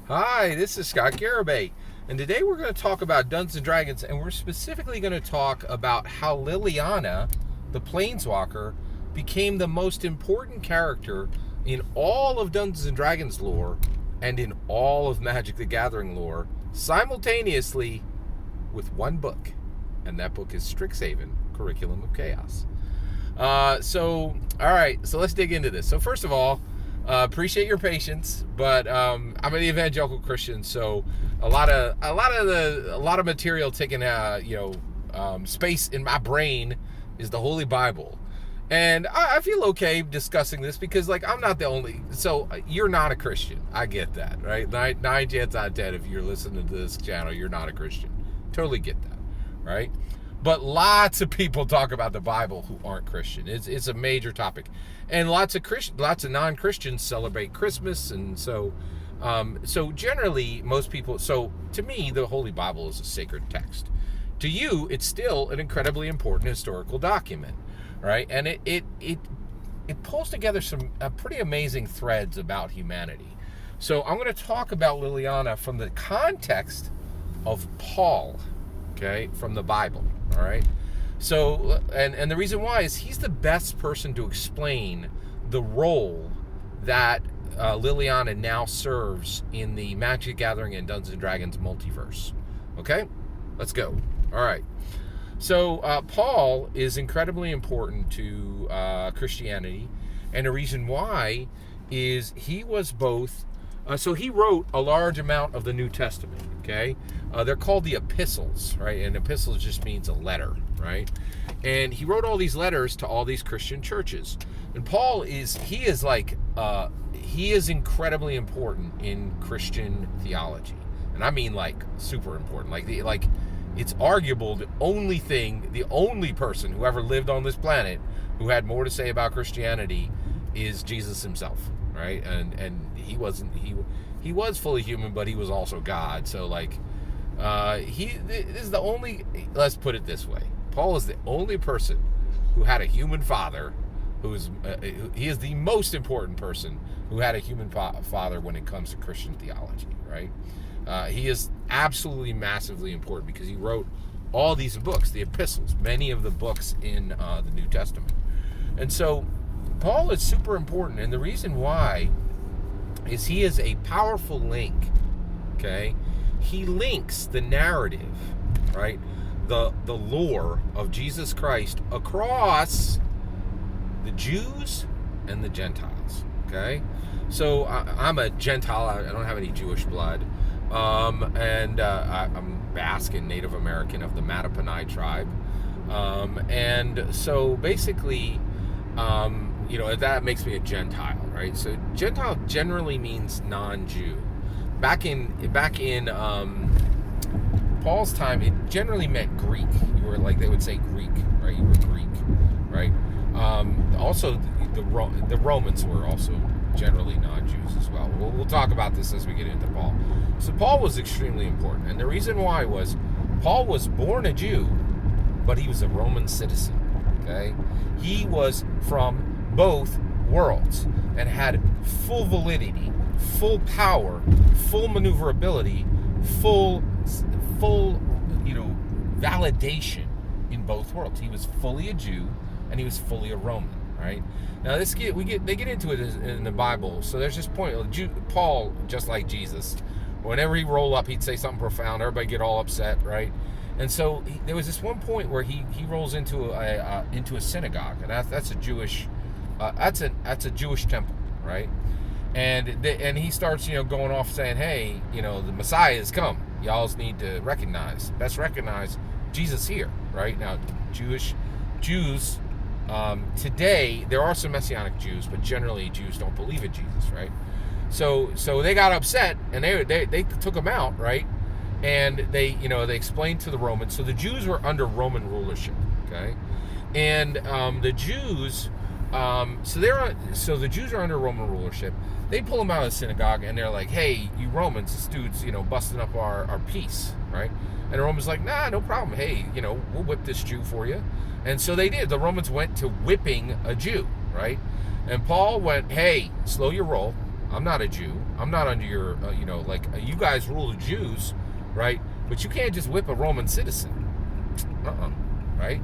Hi, this is Scott Garibay, and today we're going to talk about Dungeons & Dragons, and we're specifically going to talk about how Liliana, the Planeswalker, became the most important character in all of Dungeons & Dragons lore and in all of Magic the Gathering lore, simultaneously with one book, and that book is Strixhaven, Curriculum of Chaos. All right, so let's dig into this. So first of all, appreciate your patience, but I'm an evangelical Christian, so a lot of material taking space in my brain is the Holy Bible, and I feel okay discussing this because I'm not the only. So you're not a Christian. I get that, right? Nine chances out of 10, if you're listening to this channel, you're not a Christian. Totally get that, right? But lots of people talk about the Bible who aren't Christian. It's a major topic, and lots of non-Christians celebrate Christmas, and so generally most people. So to me, the Holy Bible is a sacred text. To you, it's still an incredibly important historical document, right? And it pulls together some pretty amazing threads about humanity. So I'm going to talk about Liliana from the context of Paul, okay, from the Bible. All right. So, and the reason why is he's the best person to explain the role that Liliana now serves in the Magic the Gathering and Dungeons & Dragons multiverse. Okay, let's go. All right. So Paul is incredibly important to Christianity, and the reason why is he was both. So he wrote a large amount of the New Testament, okay? They're called the epistles, right? And epistles just means a letter, right? And he wrote all these letters to all these Christian churches. And Paul is incredibly important in Christian theology. And I mean super important. It's arguable the only person who ever lived on this planet who had more to say about Christianity is Jesus himself. Right, and he was fully human, but he was also God. So this is the only. Let's put it this way: Paul is the only person who had a human father. He is the most important person who had a human father when it comes to Christian theology. Right, he is absolutely massively important because he wrote all these books, the epistles, many of the books in the New Testament, and so Paul is super important, and the reason why is he is a powerful link, okay? He links the narrative, right? The lore of Jesus Christ across the Jews and the Gentiles, okay? So I'm a Gentile. I don't have any Jewish blood, and I'm Basque and Native American of the Mattaponi tribe, and so basically, that makes me a Gentile, right? So Gentile generally means non-Jew. Back in Paul's time, it generally meant Greek. You were they would say Greek, right? You were Greek, right? Also, the Romans were also generally non-Jews as well. We'll talk about this as we get into Paul. So Paul was extremely important, and the reason why was Paul was born a Jew, but he was a Roman citizen. Okay, he was from both worlds and had full validity, full power, full maneuverability, full validation in both worlds. He was fully a Jew and he was fully a Roman, right? Now they get into it in the Bible. So there's this point, Paul, just like Jesus, whenever he roll up, he'd say something profound. Everybody get all upset, right? And so there was this one point where he rolls into a synagogue, and that's a Jewish temple, right? And he starts going off saying, hey, the Messiah has come. Y'all need to recognize Jesus here, right? Now Jews today, there are some Messianic Jews, but generally Jews don't believe in Jesus, right? So they got upset and they took him out, right? And they explained to the Romans. So the Jews were under Roman rulership, okay? And the Jews, so the Jews are under Roman rulership. They pull them out of the synagogue, and they're like, "Hey, you Romans, this dude's busting up our peace, right?" And the Romans like, "Nah, no problem. Hey, we'll whip this Jew for you." And so they did. The Romans went to whipping a Jew, right? And Paul went, "Hey, slow your roll. I'm not a Jew. I'm not under your, you guys rule the Jews, right? But you can't just whip a Roman citizen. Right?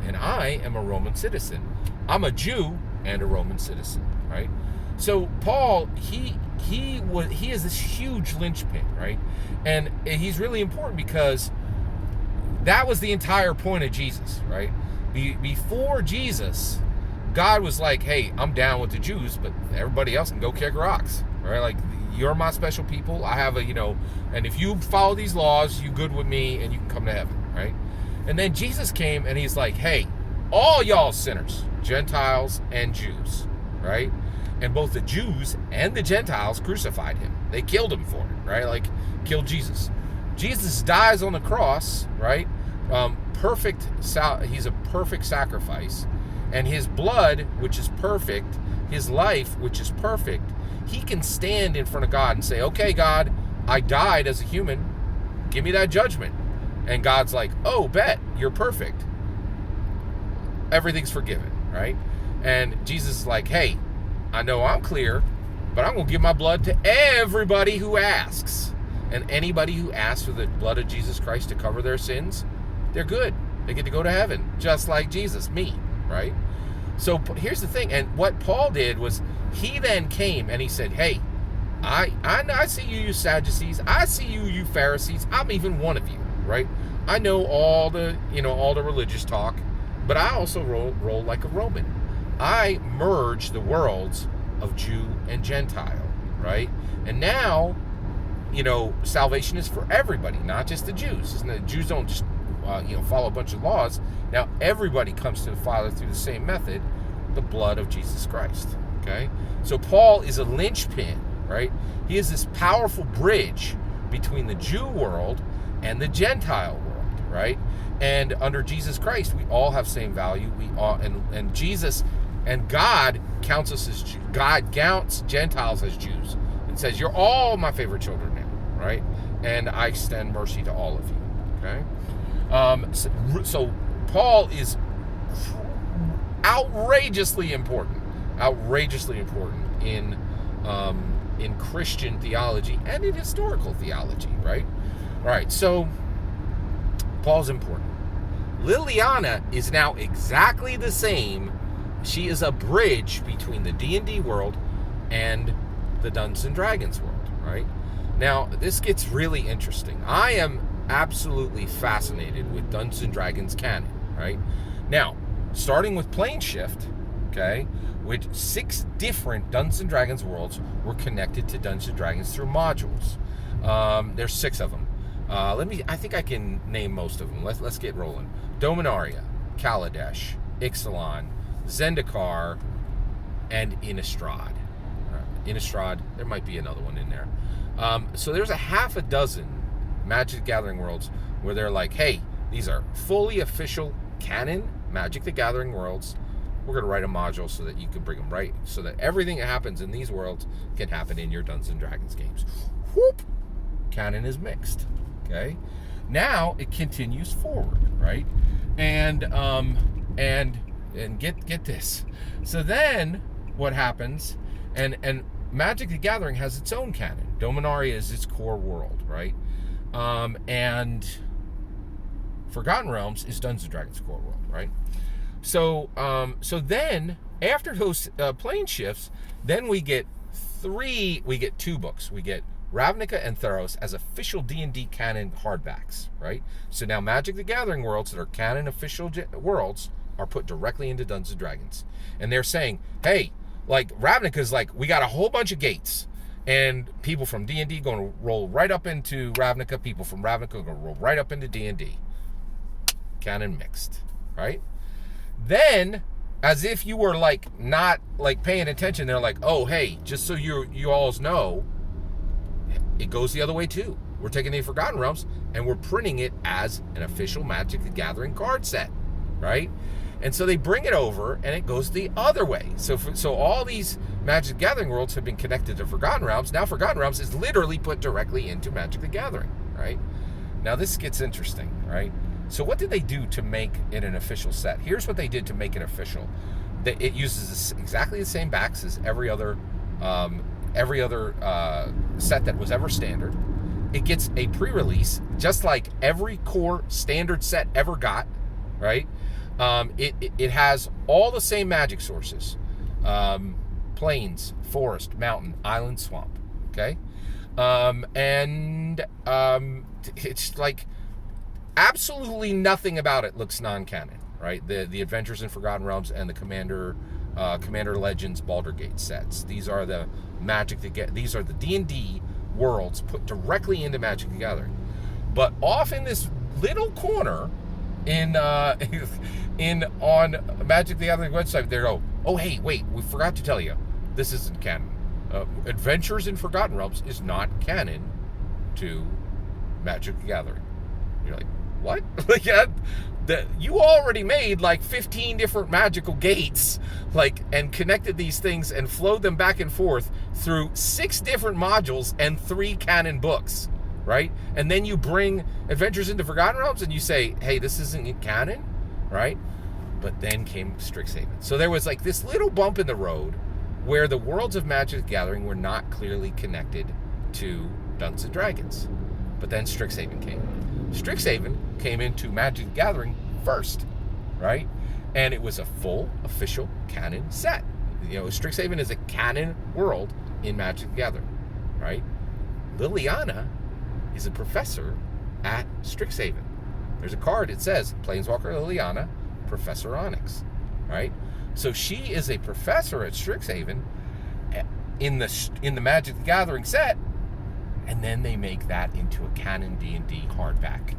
And I am a Roman citizen. I'm a Jew and a Roman citizen, right? So Paul, he is this huge linchpin, right? And he's really important because that was the entire point of Jesus, right? Before Jesus, God was like, hey, I'm down with the Jews, but everybody else can go kick rocks, right? Like, you're my special people. I have and if you follow these laws, you good with me and you can come to heaven, right? And then Jesus came and he's like, hey, all y'all sinners, Gentiles and Jews, right? And both the Jews and the Gentiles crucified him. They killed him for it, right? Like, killed Jesus. Jesus dies on the cross, right? He's a perfect sacrifice. And his blood, which is perfect, his life, which is perfect, he can stand in front of God and say, okay, God, I died as a human. Give me that judgment. And God's like, oh, bet, you're perfect. Everything's forgiven, right? And Jesus is like, hey, I know I'm clear, but I'm going to give my blood to everybody who asks. And anybody who asks for the blood of Jesus Christ to cover their sins, they're good. They get to go to heaven, just like Jesus, me, right? So here's the thing. And what Paul did was he then came and he said, hey, I see you Sadducees. I see you Pharisees. I'm even one of you, right? I know all the religious talk, but I also roll like a Roman. I merge the worlds of Jew and Gentile, right? And now, salvation is for everybody, not just the Jews. The Jews don't just, follow a bunch of laws. Now everybody comes to the Father through the same method, the blood of Jesus Christ, okay? So Paul is a linchpin, right? He is this powerful bridge between the Jew world and the Gentile world, right? And under Jesus Christ, we all have same value. We all, and Jesus and God counts us as Jews. God counts Gentiles as Jews and says, you're all my favorite children now, right? And I extend mercy to all of you, okay? So Paul is outrageously important in Christian theology and in historical theology, right? All right, so Paul's important. Liliana is now exactly the same. She is a bridge between the D&D world and the Dungeons and Dragons world, right? Now, this gets really interesting. I am absolutely fascinated with Dungeons and Dragons canon, right? Now, starting with Planeshift, okay, which 6 different Dungeons and Dragons worlds were connected to Dungeons and Dragons through modules. There's 6 of them. I think I can name most of them. Let's get rolling. Dominaria, Kaladesh, Ixalan, Zendikar, and Innistrad. Innistrad, there might be another one in there. So there's a half a dozen Magic the Gathering worlds where they're like, hey, these are fully official canon Magic the Gathering worlds. We're going to write a module so that you can bring them right, so that everything that happens in these worlds can happen in your Dungeons and Dragons games. Whoop! Canon is mixed. Okay? Now it continues forward, right? And get this. So then what happens, and Magic the Gathering has its own canon. Dominaria is its core world, right? And Forgotten Realms is Dungeons and Dragons core world, right? So then after those plane shifts, then we get 2 books. We get Ravnica and Theros as official D&D canon hardbacks, right? So now Magic the Gathering worlds that are canon official worlds are put directly into Dungeons and Dragons. And they're saying, hey, like Ravnica's like, we got a whole bunch of gates. And people from D&D going to roll right up into Ravnica. People from Ravnica are going to roll right up into D&D. Canon mixed, right? Then, as if you were like not like paying attention, they're like, oh, hey, just so you all know, it goes the other way too. We're taking the Forgotten Realms and we're printing it as an official Magic the Gathering card set, right? And so they bring it over and it goes the other way. So all these Magic the Gathering worlds have been connected to Forgotten Realms. Now Forgotten Realms is literally put directly into Magic the Gathering, right? Now this gets interesting, right? So what did they do to make it an official set? Here's what they did to make it official. It uses exactly the same backs as every other every other set that was ever standard. It gets a pre-release, just like every core standard set ever got, right? It has all the same magic sources. Plains, forest, mountain, island, swamp, okay? It's like absolutely nothing about it looks non-canon, right? The Adventures in Forgotten Realms and the Commander Legends Baldur's Gate sets. These are the these are the D&D worlds put directly into Magic the Gathering. But off in this little corner on Magic the Gathering website, they go, oh hey, wait, we forgot to tell you, this isn't canon. Adventures in Forgotten Realms is not canon to Magic the Gathering. You're like, what? Like, you already made like 15 different magical gates, like, and connected these things and flowed them back and forth through 6 different modules and 3 canon books, right? And then you bring Adventures into Forgotten Realms and you say, hey, this isn't canon, right? But then came Strixhaven. So there was like this little bump in the road where the worlds of Magic the Gathering were not clearly connected to Dungeons and Dragons. But then Strixhaven came. Strixhaven came into Magic the Gathering first, right? And it was a full official canon set. Strixhaven is a canon world in Magic the Gathering, right? Liliana is a professor at Strixhaven. There's a card that says Planeswalker Liliana, Professor Onyx, right? So she is a professor at Strixhaven in the Magic the Gathering set, and then they make that into a canon D&D hardback,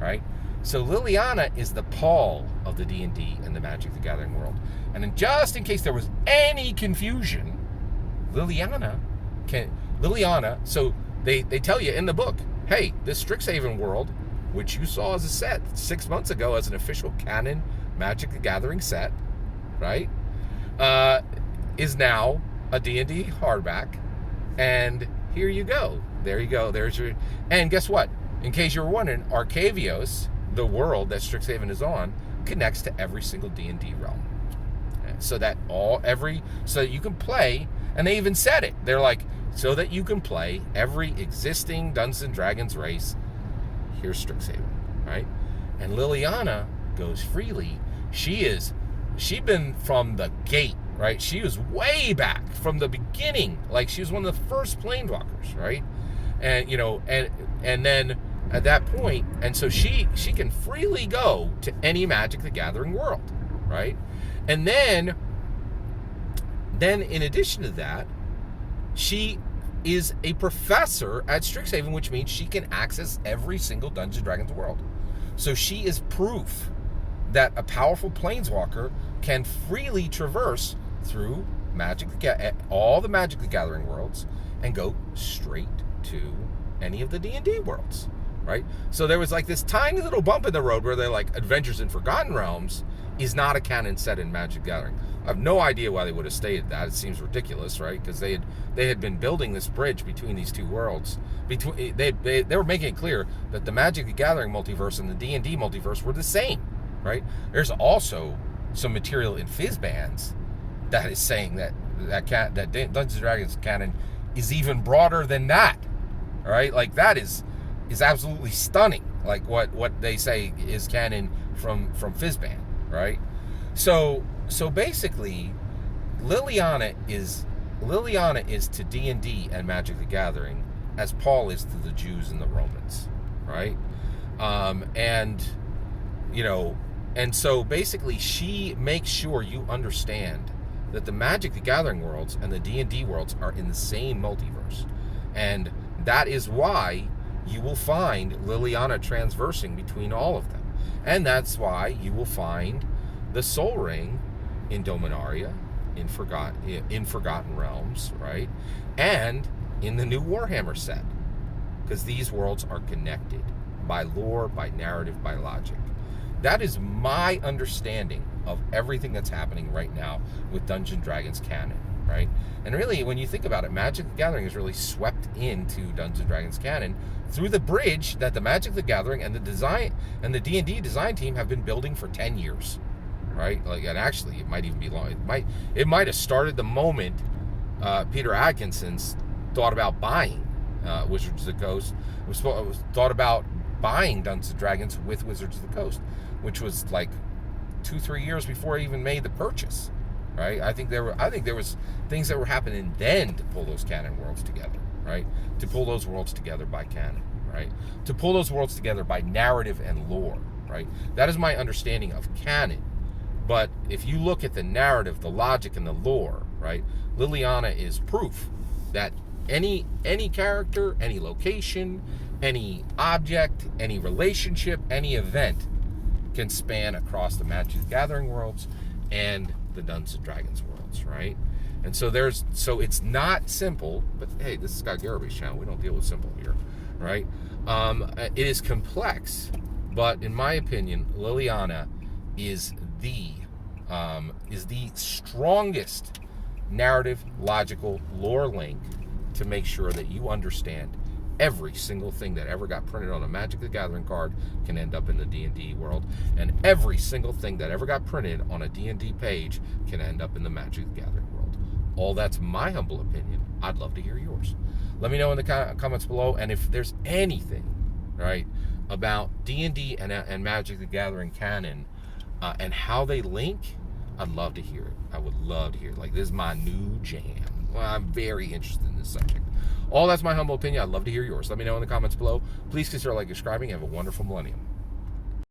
right? So Liliana is the Paul of the D&D and the Magic the Gathering world. And then just in case there was any confusion, Liliana, so they tell you in the book, hey, this Strixhaven world, which you saw as a set 6 months ago as an official canon Magic the Gathering set, right, is now a D&D hardback, and here you go. There you go. There's your... And guess what? In case you were wondering, Arcavios, the world that Strixhaven is on, connects to every single D&D realm. So that so that you can play, and they even said it. They're like, so that you can play every existing Dungeons and Dragons race, here's Strixhaven, right? And Liliana goes freely. She's been from the gate, right? She was way back from the beginning. Like, she was one of the first Planeswalkers, right? And, and then at that point, and so she can freely go to any Magic the Gathering world, right? And then in addition to that, she is a professor at Strixhaven, which means she can access every single Dungeons & Dragons world. So she is proof that a powerful Planeswalker can freely traverse through all the Magic the Gathering worlds and go straight to any of the D&D worlds, right? So there was like this tiny little bump in the road where they're like, Adventures in Forgotten Realms is not a canon set in Magic the Gathering. I have no idea why they would have stated that. It seems ridiculous, right? Because they had been building this bridge between these two worlds. They were making it clear that the Magic the Gathering multiverse and the D&D multiverse were the same, right? There's also some material in Fizzbands that is saying that Dungeons and Dragons canon is even broader than that, right? Like, that is absolutely stunning. Like what they say is canon from Fizzband, right? So basically, Liliana is to D&D and Magic the Gathering as Paul is to the Jews and the Romans, right? And so basically she makes sure you understand that the Magic the Gathering worlds and the D&D worlds are in the same multiverse. And that is why you will find Liliana transversing between all of them. And that's why you will find the Soul Ring in Dominaria, in Forgotten Realms, right? And in the new Warhammer set. Because these worlds are connected by lore, by narrative, by logic. That is my understanding of everything that's happening right now with Dungeons & Dragons canon, right? And really, when you think about it, Magic the Gathering is really swept into Dungeons & Dragons canon through the bridge that the Magic the Gathering and the D&D design team have been building for 10 years, right? Like, and actually, it might even be long. It might have started the moment Peter Atkinson's thought about buying Wizards of the Coast. It was thought about buying Dungeons and Dragons with Wizards of the Coast, which was like 2-3 years before he even made the purchase, right? I think there was things that were happening then to pull those canon worlds together, right? To pull those worlds together by canon, right? To pull those worlds together by narrative and lore, right? That is my understanding of canon. But if you look at the narrative, the logic, and the lore, right? Liliana is proof that any character, any location, any object, any relationship, any event can span across the Magic the Gathering worlds and the Dungeons and Dragons worlds, right? And so it's not simple, but hey, this is Scott Garabay's channel. We don't deal with simple here, right? It is complex, but in my opinion, Liliana is the strongest narrative, logical lore link to make sure that you understand every single thing that ever got printed on a Magic the Gathering card can end up in the D&D world, and every single thing that ever got printed on a D&D page can end up in the Magic the Gathering world. All that's my humble opinion. I'd love to hear yours. Let me know in the comments below, and if there's anything, right, about D&D and Magic the Gathering canon and how they link, I'd love to hear it. I would love to hear it. Like, this is my new jam. Well, I'm very interested in this subject. All that's my humble opinion. I'd love to hear yours. Let me know in the comments below. Please consider subscribing. Have a wonderful millennium.